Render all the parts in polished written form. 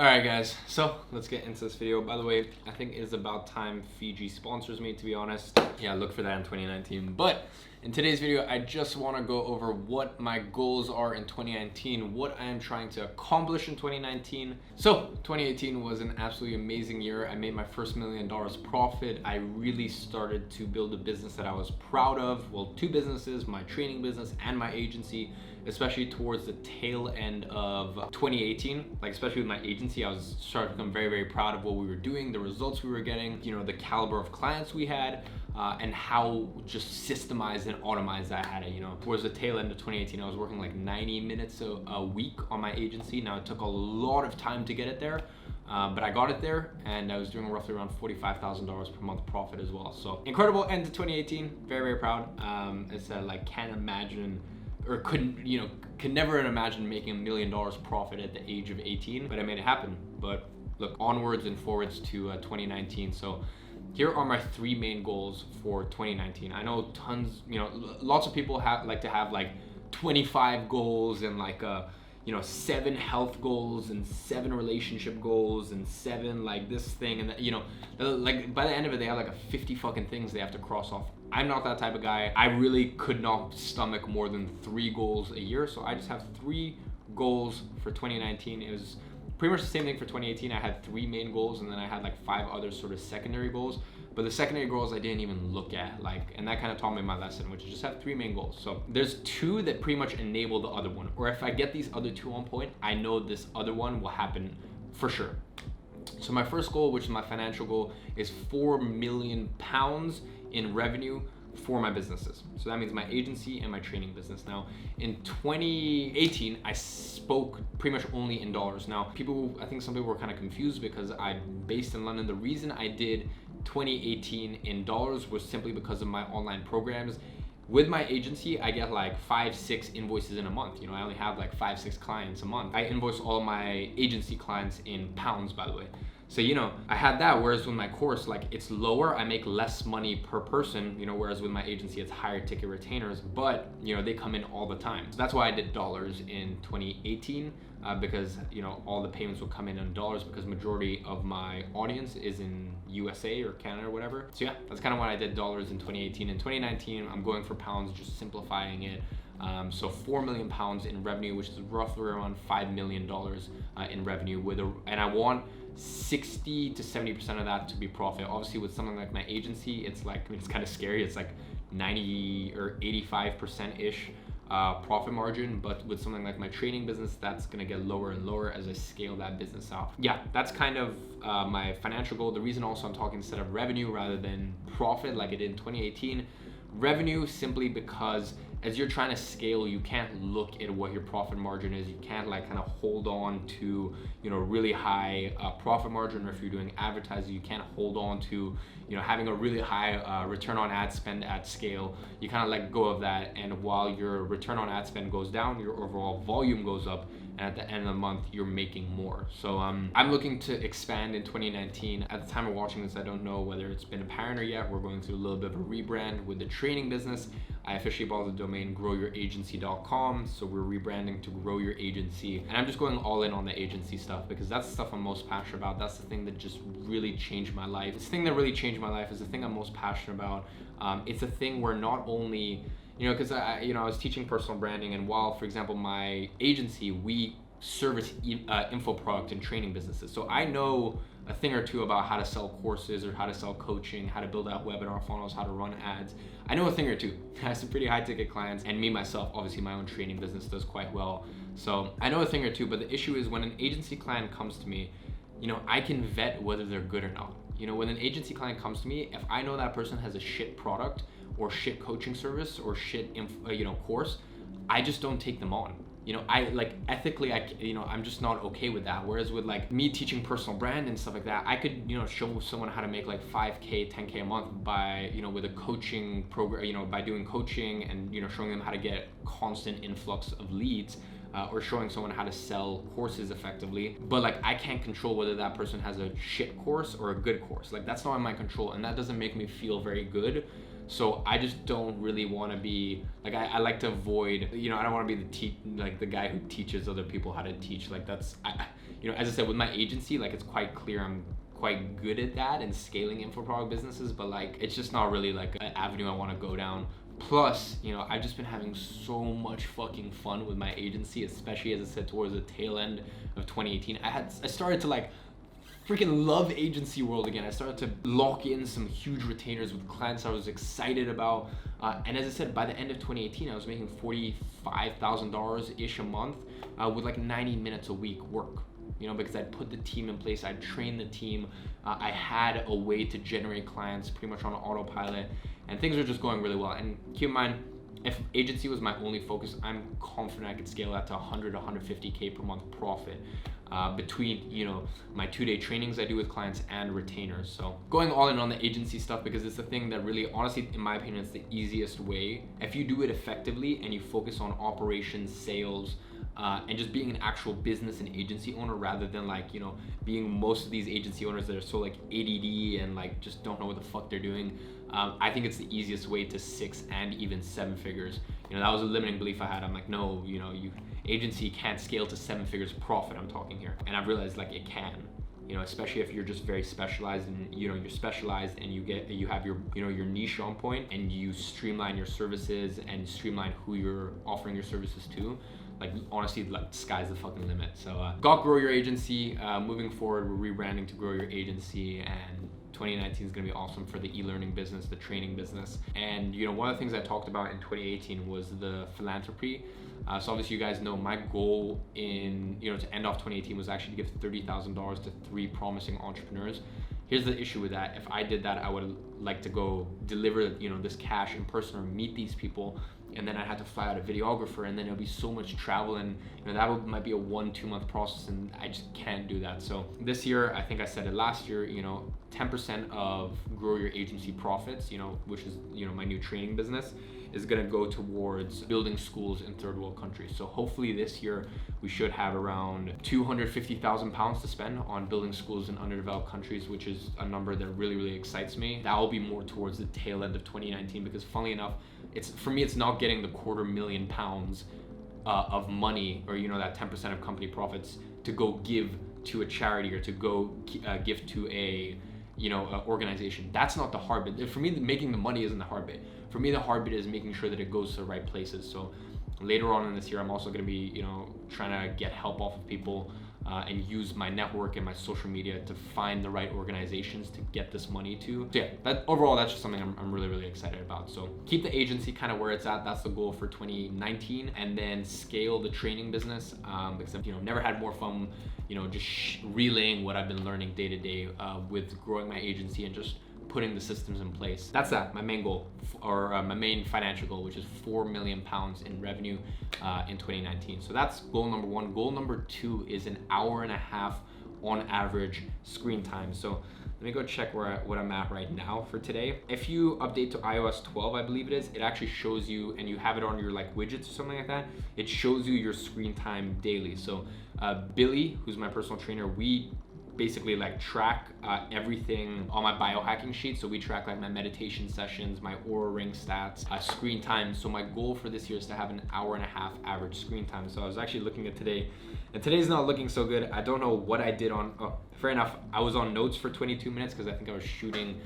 Alright guys, so let's get into this video. By the way, I think it's about time Fiji sponsors me, to be honest. Yeah, look for that in 2019. But in today's video, I just want to go over what my goals are in 2019, what I am trying to accomplish in 2019. So 2018 was an absolutely amazing year. I made my first $1 million profit. I really started to build a business that I was proud of. Well, two businesses, my training business and my agency, especially towards the tail end of 2018, like especially with my agency, I was starting to become very, very proud of what we were doing, the results we were getting, you know, the caliber of clients we had, and how just systemized and automized I had it. You know, towards the tail end of 2018, I was working like 90 minutes a week on my agency. Now it took a lot of time to get it there, but I got it there, and I was doing roughly around $45,000 per month profit as well. So incredible end to 2018. Very, very proud. It's like can't imagine, or could never imagine making $1 million profit at the age of 18, but I made it happen. But look, onwards and forwards to 2019. So here are my three main goals for 2019. I know tons, lots of people like to have like 25 goals and like 7 health goals and 7 relationship goals and 7 like this thing and that, like by the end of it they have like 50 fucking things they have to cross off. I'm not that type of guy. I really could not stomach more than 3 goals a year, so I just have 3 goals for 2019. It was pretty much the same thing for 2018. I had 3 main goals, and then I had like 5 other sort of secondary goals. But the secondary goals I didn't even look at, and that kind of taught me my lesson, which is just have 3 main goals. So there's 2 that pretty much enable the other one. Or if I get these other 2 on point, I know this other one will happen for sure. So my first goal, which is my financial goal, is £4 million in revenue for my businesses. So that means my agency and my training business. Now, in 2018, I spoke pretty much only in dollars. Now, I think some people were kind of confused because I'm based in London. The reason I did 2018 in dollars was simply because of my online programs. With my agency, I get like 5-6 invoices in a month. I only have like 5-6 clients a month. I invoice all my agency clients in pounds, by the way. So, I had that, whereas with my course, like it's lower, I make less money per person, whereas with my agency, it's higher ticket retainers, but, they come in all the time. So that's why I did dollars in 2018, because, all the payments will come in dollars because majority of my audience is in USA or Canada or whatever. So yeah, that's kind of why I did dollars in 2018. In 2019, I'm going for pounds, just simplifying it. So £4 million in revenue, which is roughly around $5 million in revenue and I want 60 to 70% of that to be profit. Obviously with something like my agency, it's kind of scary. It's like 90 or 85% ish profit margin, but with something like my training business, that's gonna get lower and lower as I scale that business out. Yeah, that's kind of my financial goal. The reason also I'm talking instead of revenue rather than profit like I did in 2018. Revenue simply because as you're trying to scale, you can't look at what your profit margin is. You can't like kind of hold on to, really high profit margin, or if you're doing advertising, you can't hold on to, having a really high return on ad spend at scale. You kind of let go of that, and while your return on ad spend goes down, your overall volume goes up, and at the end of the month, you're making more. So I'm looking to expand in 2019. At the time of watching this, I don't know whether it's been apparent or yet. We're going through a little bit of a rebrand with the training business. I officially bought the domain growyouраgency.com, so we're rebranding to Grow Your Agency. And I'm just going all in on the agency stuff because that's the stuff I'm most passionate about. That's the thing that just really changed my life. This thing that really changed my life is the thing I'm most passionate about. It's a thing where not only, because I was teaching personal branding, and while, for example, my agency, we service info product and training businesses. So I know a thing or two about how to sell courses or how to sell coaching, how to build out webinar funnels, how to run ads. I know a thing or two. I have some pretty high ticket clients, and me myself, obviously my own training business does quite well. So I know a thing or two, but the issue is when an agency client comes to me, I can vet whether they're good or not. When an agency client comes to me, if I know that person has a shit product or shit coaching service or shit course, I just don't take them on. I like ethically, I'm just not okay with that. Whereas with like me teaching personal brand and stuff like that, I could, show someone how to make like 5K, 10K a month by, with a coaching program, by doing coaching and, showing them how to get constant influx of leads, or showing someone how to sell courses effectively. But like, I can't control whether that person has a shit course or a good course. Like that's not in my control, and that doesn't make me feel very good. So I just don't really want to be like, I like to avoid, I don't want to be the guy who teaches other people how to teach. Like that's, you know, as I said, with my agency, like it's quite clear I'm quite good at that and scaling info product businesses, but like it's just not really like an avenue I want to go down. Plus, you know, I've just been having so much fucking fun with my agency, especially as I said towards the tail end of 2018. I started to like freaking love agency world again. I started to lock in some huge retainers with clients I was excited about. And as I said, by the end of 2018, I was making $45,000-ish a month with like 90 minutes a week work. You know, because I'd put the team in place, I'd train the team, I had a way to generate clients pretty much on autopilot, and things were just going really well. And keep in mind, if agency was my only focus, I'm confident I could scale that to 100, 150K per month profit between, you know, my 2-day trainings I do with clients and retainers. So going all in on the agency stuff, because it's the thing that really, honestly, in my opinion, it's the easiest way. If you do it effectively and you focus on operations, sales, and just being an actual business and agency owner rather than like, you know, being most of these agency owners that are so like ADD and like just don't know what the fuck they're doing. I think it's the easiest way to 6 and even 7 figures. You know, that was a limiting belief I had. I'm like, no, you know, agency can't scale to 7 figures profit, I'm talking here. And I've realized like it can. You know, especially if you're just very specialized and, you know, you're specialized and you have your, you know, your niche on point and you streamline your services and streamline who you're offering your services to. Like honestly, like sky's the fucking limit. So got Grow Your Agency. Moving forward, we're rebranding to Grow Your Agency, and 2019 is gonna be awesome for the e-learning business, the training business. And you know, one of the things I talked about in 2018 was the philanthropy. So obviously you guys know my goal in, you know, to end off 2018 was actually to give $30,000 to 3 promising entrepreneurs. Here's the issue with that. If I did that, I would like to go deliver, you know, this cash in person or meet these people, and then I had to fly out a videographer, and then it'll be so much travel, and you know, that might be a 1-2 month process, and I just can't do that. So this year, I think I said it last year, you know, 10% of Grow Your Agency profits, you know, which is, you know, my new training business, is gonna go towards building schools in third world countries. So hopefully this year we should have around 250,000 pounds to spend on building schools in underdeveloped countries, which is a number that really, really excites me. That will be more towards the tail end of 2019, because funnily enough, it's, for me, it's not getting the £250,000 of money, or, you know, that 10% of company profits to go give to a charity or to go give to a, you know, organization. That's not the hard bit. For me, making the money isn't the hard bit. For me, the hard bit is making sure that it goes to the right places. So later on in this year, I'm also going to be, you know, trying to get help off of people and use my network and my social media to find the right organizations to get this money to. So yeah, overall, that's just something I'm really, really excited about. So keep the agency kind of where it's at. That's the goal for 2019, and then scale the training business because I've, you know, never had more fun, you know, just relaying what I've been learning day to day with growing my agency and just putting the systems in place. That's my main goal, or my main financial goal, which is £4 million in revenue in 2019. So that's goal number 1. Goal number 2 is an hour and a half on average screen time. So let me go check what I'm at right now for today. If you update to iOS 12, I believe it is, it actually shows you, and you have it on your like widgets or something like that, it shows you your screen time daily. So Billy, who's my personal trainer, we basically like track everything on my biohacking sheet. So we track like my meditation sessions, my Oura Ring stats, screen time. So my goal for this year is to have an hour and a half average screen time. So I was actually looking at today, and today's not looking so good. I don't know what I did on, oh, fair enough. I was on notes for 22 minutes because I think I was shooting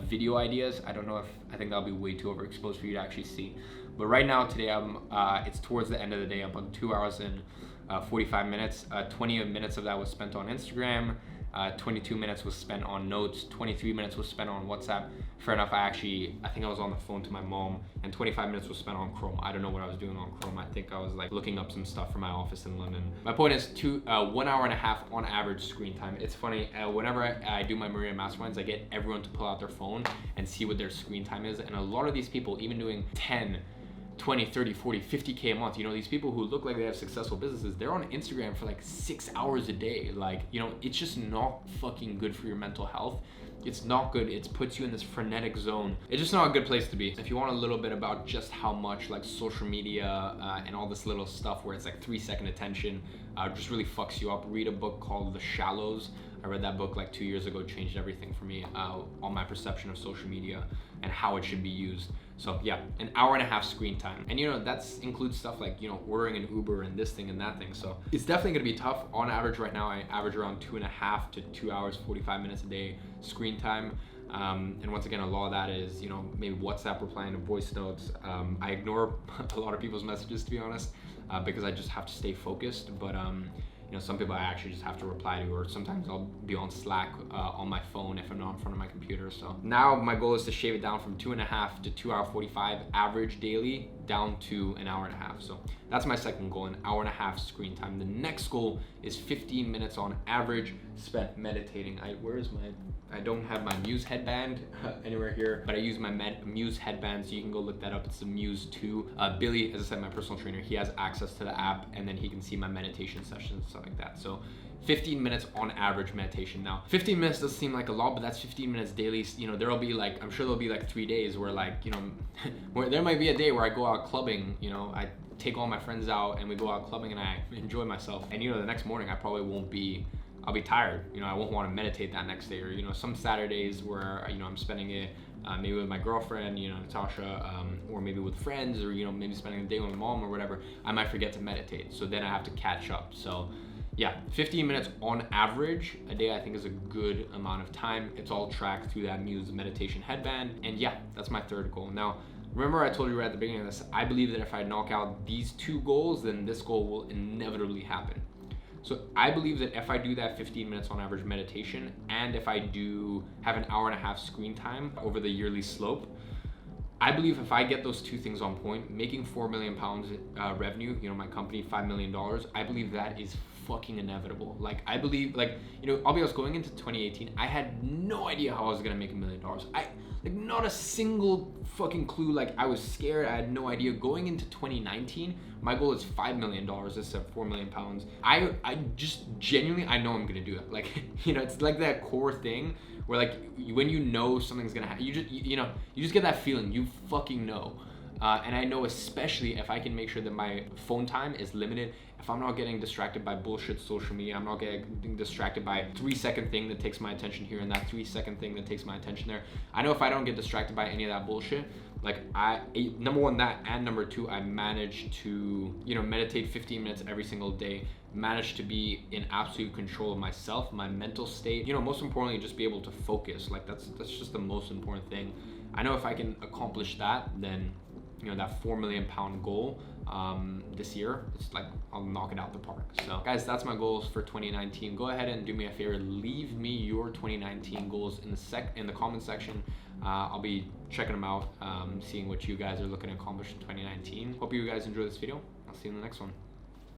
video ideas. I don't know if, I think that'll be way too overexposed for you to actually see. But right now, today, it's towards the end of the day. I'm on 2 hours and 45 minutes. 20 minutes of that was spent on Instagram. 22 minutes was spent on notes, 23 minutes was spent on WhatsApp. Fair enough, I think I was on the phone to my mom, and 25 minutes was spent on Chrome. I don't know what I was doing on Chrome. I think I was like looking up some stuff for my office in London. My point is 1 hour and a half on average screen time. It's funny, whenever I do my Marina Masterminds, I get everyone to pull out their phone and see what their screen time is. And a lot of these people, even doing 10, 20, 30, 40, 50K a month, you know, these people who look like they have successful businesses, they're on Instagram for like 6 hours a day. Like, you know, it's just not fucking good for your mental health. It's not good. It puts you in this frenetic zone. It's just not a good place to be. If you want a little bit about just how much like social media and all this little stuff where it's like 3-second attention just really fucks you up, read a book called The Shallows. I read that book like 2 years ago, changed everything for me on my perception of social media. and how it should be used. So yeah, an hour and a half screen time. And you know, that's includes stuff like, you know, ordering an Uber and this thing and that thing. So it's definitely gonna be tough. On average right now, I average around 2.5 to 2 hours, 45 minutes a day screen time. And once again, a lot of that is, you know, maybe WhatsApp replying to voice notes. I ignore a lot of people's messages, to be honest, because I just have to stay focused. But you know, some people I actually just have to reply to, or sometimes I'll be on Slack on my phone if I'm not in front of my computer. So now my goal is to shave it down from 2.5 to 2 hour 45 average daily down to an hour and a half. So that's my second goal, an hour and a half screen time. The next goal is 15 minutes on average spent meditating. I don't have my Muse headband anywhere here, but I use my Muse headband, so you can go look that up. It's the Muse 2. Billy, as I said, my personal trainer, he has access to the app, and then he can see my meditation sessions and stuff like that. So 15 minutes on average meditation. Now, 15 minutes does seem like a lot, but that's 15 minutes daily. You know, there'll be like, I'm sure there'll be like 3 days where, like, you know, where there might be a day where I go out clubbing, you know, I take all my friends out and we go out clubbing and I enjoy myself. And, you know, the next morning I probably won't be, I'll be tired, you know, I won't want to meditate that next day. Or, you know, some Saturdays where, you know, I'm spending it maybe with my girlfriend, you know, Natasha, or maybe with friends, or, you know, maybe spending the day with my mom or whatever, I might forget to meditate. So then I have to catch up. So yeah, 15 minutes on average a day I think is a good amount of time. It's all tracked through that Muse meditation headband. And yeah, that's my third goal. Now, remember I told you right at the beginning of this, I believe that if I knock out these 2 goals, then this goal will inevitably happen. So I believe that if I do that 15 minutes on average meditation, and if I do have an hour and a half screen time over the yearly slope, I believe if I get those 2 things on point, making £4 million revenue, you know, my company $5 million, I believe that is fucking inevitable. Like, I believe, like, you know, I'll be honest, going into 2018, I had no idea how I was gonna make $1 million. Like, not a single fucking clue. Like, I was scared, I had no idea. Going into 2019, my goal is $5 million instead of 4 million pounds. I just genuinely, I know I'm gonna do it. Like, you know, it's like that core thing where, like, when you know something's gonna happen, you know, you just get that feeling, you fucking know. And I know, especially if I can make sure that my phone time is limited, if I'm not getting distracted by bullshit social media, I'm not getting distracted by 3-second thing that takes my attention here and that 3-second thing that takes my attention there. I know if I don't get distracted by any of that bullshit, like, number one, that, and number 2, I manage to, you know, meditate 15 minutes every single day, manage to be in absolute control of myself, my mental state, you know, most importantly, just be able to focus. Like, that's just the most important thing. I know if I can accomplish that, then, you know, that £4 million goal this year, it's like, I'll knock it out the park. So guys, that's my goals for 2019. Go ahead and do me a favor, leave me your 2019 goals in the comment section. I'll be checking them out, seeing what you guys are looking to accomplish in 2019. Hope you guys enjoy this video. I'll see you in the next one.